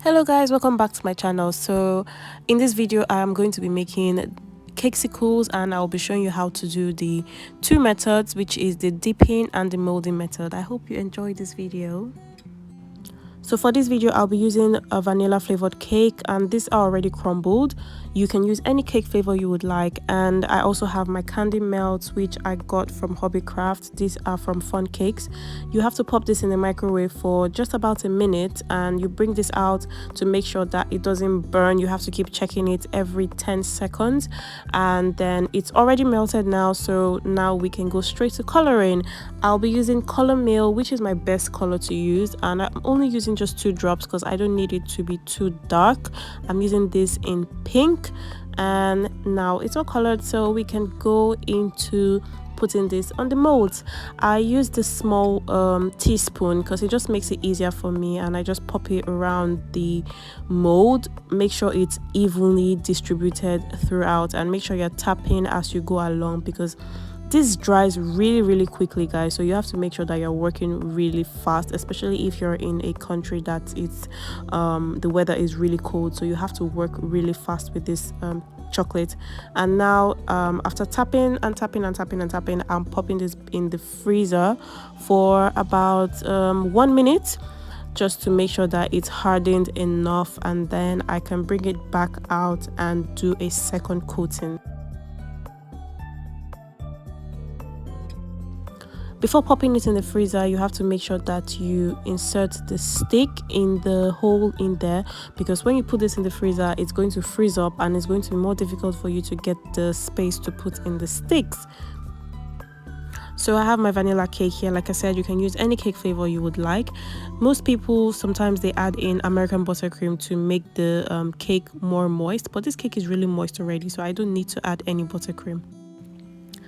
Hello guys, welcome back to my channel. So in this video I'm going to be making cakesicles and I'll be showing you how to do the two methods, which is the dipping and the molding method. I hope you enjoy this video. So for this video I'll be using a vanilla flavored cake, and these are already crumbled. You can use any cake flavor you would like, and I also have my candy melts which I got from Hobbycraft. These are from Fun Cakes. You have to pop this in the microwave for just about a minute, and you bring this out to make sure that it doesn't burn. You have to keep checking it every 10 seconds, and then it's already melted now. So now we can go straight to coloring. I'll be using color meal, which is my best color to use, and I'm only using just 2 drops because I don't need it to be too dark. I'm using this in pink, and now it's all colored, so we can go into putting this on the molds. I use the small teaspoon because it just makes it easier for me, and I just pop it around the mold. Make sure it's evenly distributed throughout, and make sure you're tapping as you go along because this dries really quickly, guys. So you have to make sure that you're working really fast, especially if you're in a country that it's the weather is really cold. So you have to work really fast with this chocolate. And now after tapping, I'm popping this in the freezer for about 1 minute, just to make sure that it's hardened enough, and then I can bring it back out and do a second coating. Before popping it in the freezer, you have to make sure that you insert the stick in the hole in there, because when you put this in the freezer, it's going to freeze up and it's going to be more difficult for you to get the space to put in the sticks. So I have my vanilla cake here. Like I said, you can use any cake flavor you would like. Most people, sometimes they add in American buttercream to make the cake more moist, but this cake is really moist already, so I don't need to add any buttercream.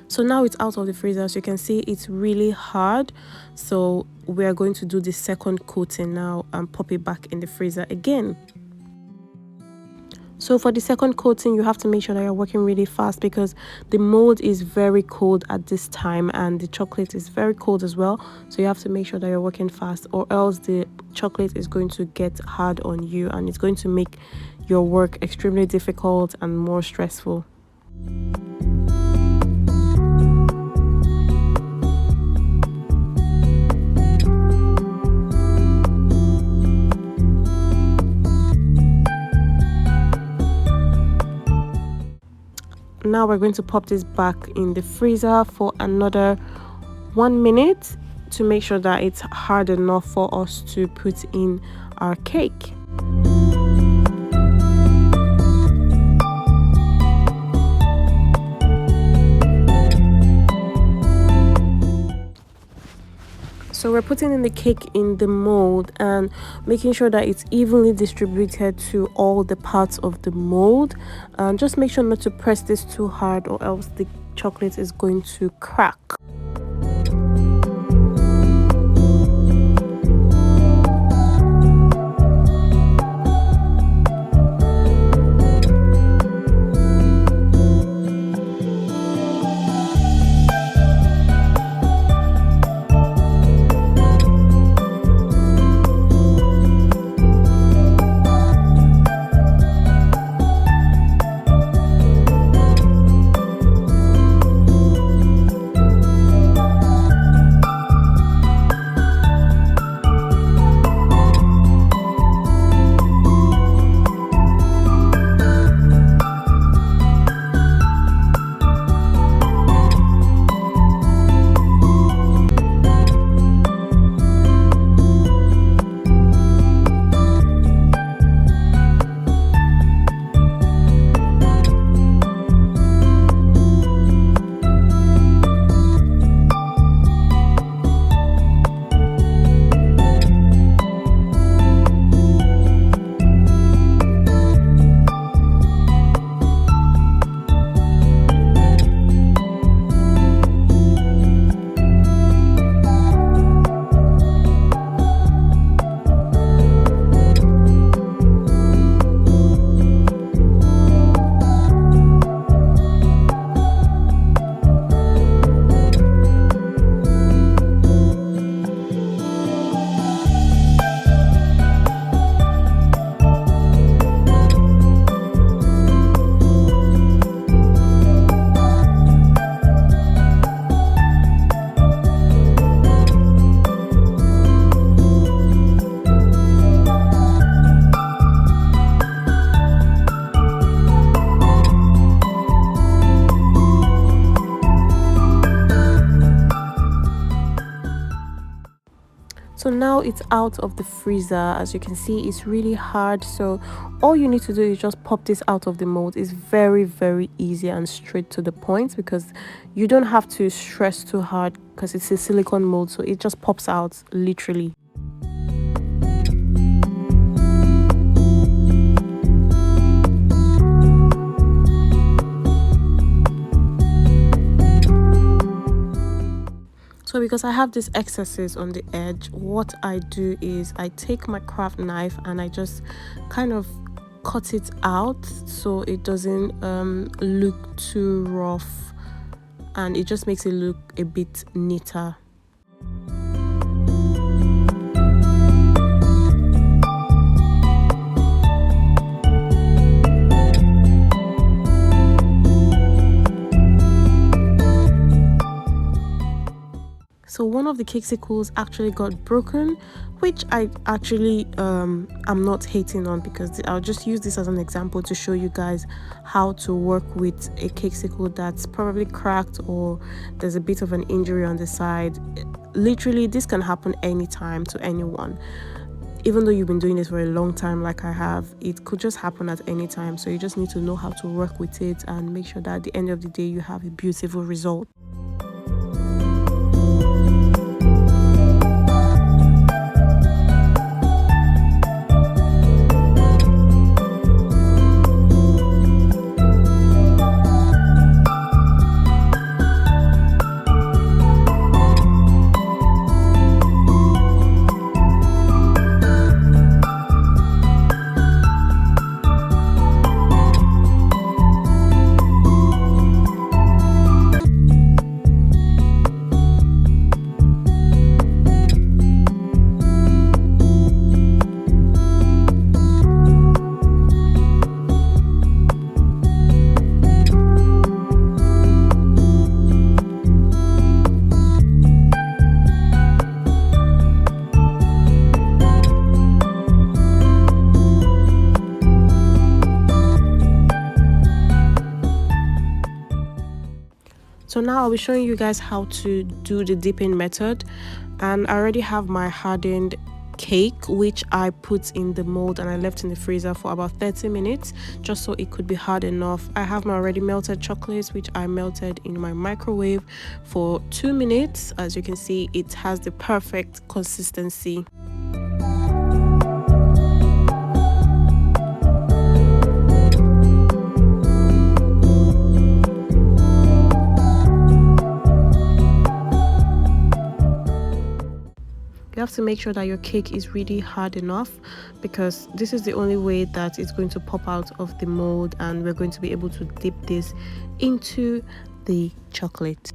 So now it's out of the freezer. As you can see, it's really hard. So we are going to do the second coating now and pop it back in the freezer again. So for the second coating, you have to make sure that you're working really fast because the mold is very cold at this time, and the chocolate is very cold as well. So you have to make sure that you're working fast, or else the chocolate is going to get hard on you and it's going to make your work extremely difficult and more stressful. Now we're going to pop this back in the freezer for another 1 minute to make sure that it's hard enough for us to put in our cake. So we're putting in the cake in the mold and making sure that it's evenly distributed to all the parts of the mold. And just make sure not to press this too hard, or else the chocolate is going to crack. So now it's out of the freezer. As you can see, it's really hard, so all you need to do is just pop this out of the mold. It's very easy and straight to the point, because you don't have to stress too hard because it's a silicone mold, so it just pops out literally. So because I have these excesses on the edge, what I do is I take my craft knife and I just kind of cut it out so it doesn't look too rough, and it just makes it look a bit neater. So one of the Cakesicles actually got broken, which I actually I'm not hating on, because I'll just use this as an example to show you guys how to work with a Cakesicle that's probably cracked or there's a bit of an injury on the side. Literally, this can happen anytime to anyone. Even though you've been doing this for a long time like I have, it could just happen at any time. So you just need to know how to work with it and make sure that at the end of the day you have a beautiful result. So now I'll be showing you guys how to do the dipping method, and I already have my hardened cake, which I put in the mold and I left in the freezer for about 30 minutes just so it could be hard enough. I have my already melted chocolates, which I melted in my microwave for 2 minutes. As you can see, it has the perfect consistency. You have to make sure that your cake is really hard enough, because this is the only way that it's going to pop out of the mold and we're going to be able to dip this into the chocolate.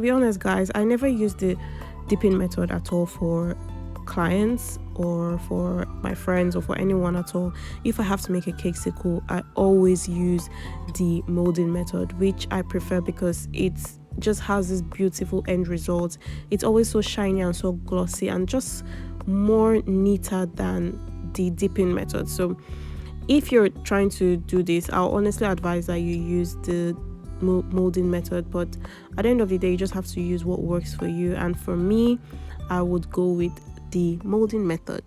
to be honest guys, I never use the dipping method at all for clients or for my friends or for anyone at all. If I have to make a cakesicle, I always use the molding method, which I prefer because it's just has this beautiful end result. It's always so shiny and so glossy and just more neater than the dipping method. So if you're trying to do this, I'll honestly advise that you use the molding method, but at the end of the day you just have to use what works for you, and for me I would go with the molding method.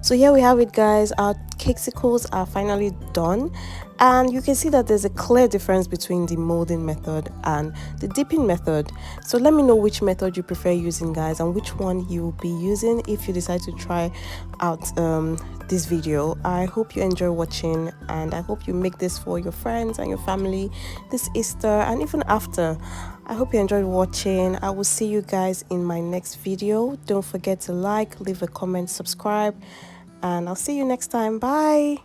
So here we have it guys, our cakesicles are finally done, and you can see that there's a clear difference between the molding method and the dipping method. So let me know which method you prefer using guys, and which one you will be using if you decide to try out this video. I hope you enjoy watching, and I hope you make this for your friends and your family this Easter and even after. I hope you enjoyed watching. I will see you guys in my next video. Don't forget to like, leave a comment, subscribe, and I'll see you next time. Bye.